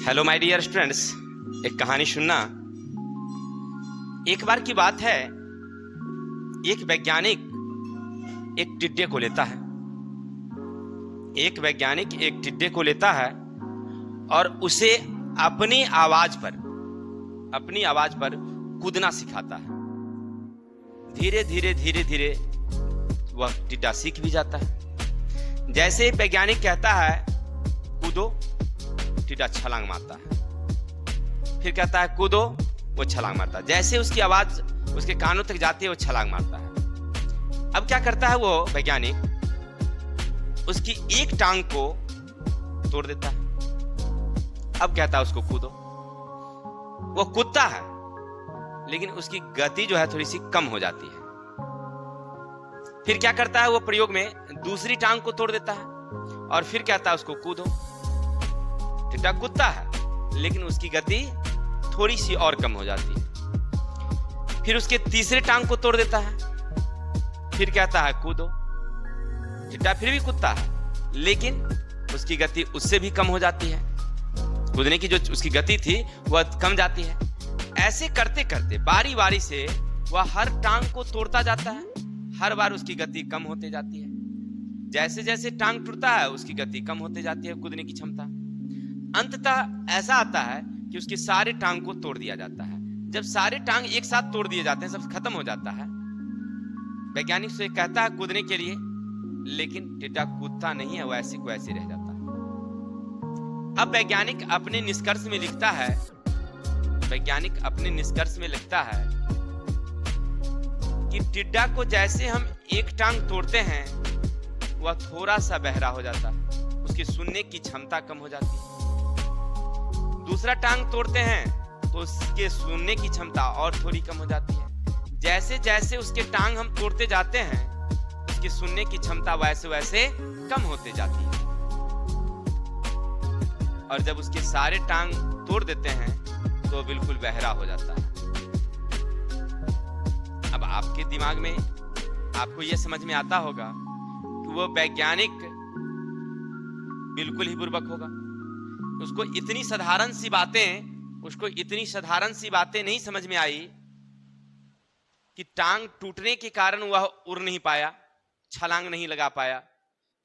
Hello my dear students, एक कहानी सुनना। एक बार की बात है, एक वैज्ञानिक एक टिड्डे को लेता है। एक वैज्ञानिक एक टिड्डे को लेता है और उसे अपनी आवाज पर कूदना सिखाता है। धीरे धीरे धीरे धीरे वह टिड्डा सीख भी जाता है। जैसे वैज्ञानिक कहता है कूदो, टिड्डा छलांग मारता है। फिर कहता है कूदो, वो छलांग मारता है। जैसे उसकी आवाज उसके कानों तक जाती है वो छलांग मारता है। अब क्या करता है वो वैज्ञानिक, उसकी एक टांग को तोड़ देता है। अब कहता है उसको कूदो। वो कूदता है लेकिन उसकी गति जो है थोड़ी सी कम हो जाती है। फिर क्या करता है वो प्रयोग में दूसरी टांग को तोड़ देता है और फिर कहता है उसको कूदो। टिड्डा कूदता है लेकिन उसकी गति थोड़ी सी और कम हो जाती है। फिर उसके तीसरे टांग को तोड़ देता है, फिर कहता है कूदो। टिड्डा फिर भी कूदता है लेकिन उसकी गति उससे भी कम हो जाती है। कूदने की जो उसकी गति थी वह कम जाती है। ऐसे करते करते बारी बारी से वह हर टांग को तोड़ता जाता है। हर बार उसकी गति कम होते जाती है। जैसे जैसे टांग टूटता है उसकी गति कम होते जाती है, कूदने की क्षमता। अंततः ऐसा आता है कि उसके सारे टांग को तोड़ दिया जाता है। जब सारे टांग एक साथ तोड़ दिए जाते हैं, सब खत्म हो जाता है, वैज्ञानिक से कहता है कूदने के लिए, लेकिन टिड्डा कूदता नहीं है, वो ऐसे को ऐसे रह जाता है। अब वैज्ञानिक अपने निष्कर्ष में लिखता है कि टिड्डा को जैसे हम एक टांग तोड़ते हैं वह थोड़ा सा बहरा हो जाता है, उसकी सुनने की क्षमता कम हो जाती है। दूसरा टांग तोड़ते हैं तो उसके सुनने की क्षमता और थोड़ी कम हो जाती है। जैसे जैसे उसके टांग हम तोड़ते जाते हैं उसकी सुनने की क्षमता वैसे वैसे कम होते जाती है। और जब उसके सारे टांग तोड़ देते हैं तो बिल्कुल बहरा हो जाता है। अब आपके दिमाग में आपको यह समझ में आता होगा कि वो वैज्ञानिक बिल्कुल ही बुर्बक होगा। उसको इतनी साधारण सी बातें नहीं समझ में आई कि टांग टूटने के कारण वह उड़ नहीं पाया, छलांग नहीं लगा पाया।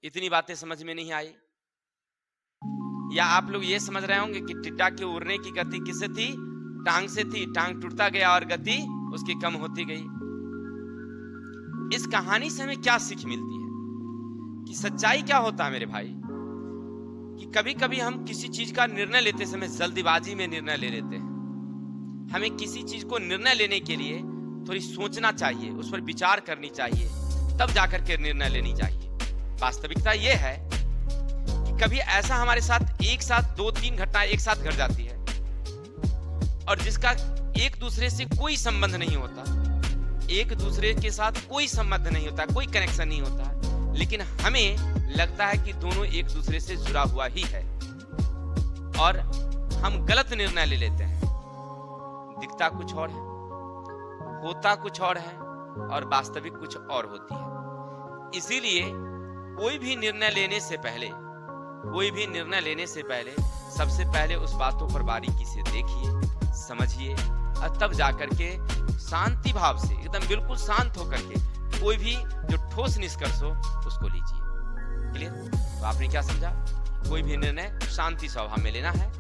इतनी बातें समझ में नहीं आई। या आप लोग ये समझ रहे होंगे कि टिड्डा के उड़ने की गति किससे थी? टांग से थी। टांग टूटता गया और गति उसकी कम होती गई। इस कहानी से हमें क्या सीख मिलती है कि सच्चाई क्या होता है मेरे भाई, कि कभी कभी हम किसी चीज का निर्णय लेते समय जल्दीबाजी में निर्णय ले लेते हैं। हमें किसी चीज को निर्णय लेने के लिए थोड़ी सोचना चाहिए, उस पर विचार करनी चाहिए, तब जाकर के निर्णय लेनी चाहिए। वास्तविकता यह है कि कभी ऐसा हमारे साथ एक साथ 2-3 घटनाएं एक साथ घट जाती है और जिसका एक दूसरे से कोई संबंध नहीं होता, एक दूसरे के साथ कोई संबंध नहीं होता, कोई कनेक्शन नहीं होता, लेकिन हमें लगता है कि दोनों एक दूसरे से जुड़ा हुआ ही है और हम गलत निर्णय ले लेते हैं। दिखता कुछ और है, होता कुछ और है और वास्तविक कुछ और होती है। इसीलिए कोई भी निर्णय लेने से पहले सबसे पहले उस बातों पर बारीकी से देखिए, समझिए और तब जाकर के शांति भाव से, एकदम बिल्कुल शांत होकर के कोई भी जो ठोस निष्कर्ष हो उसको लीजिए। क्लियर? तो आपने क्या समझा? कोई भी निर्णय शांति स्वभाव में लेना है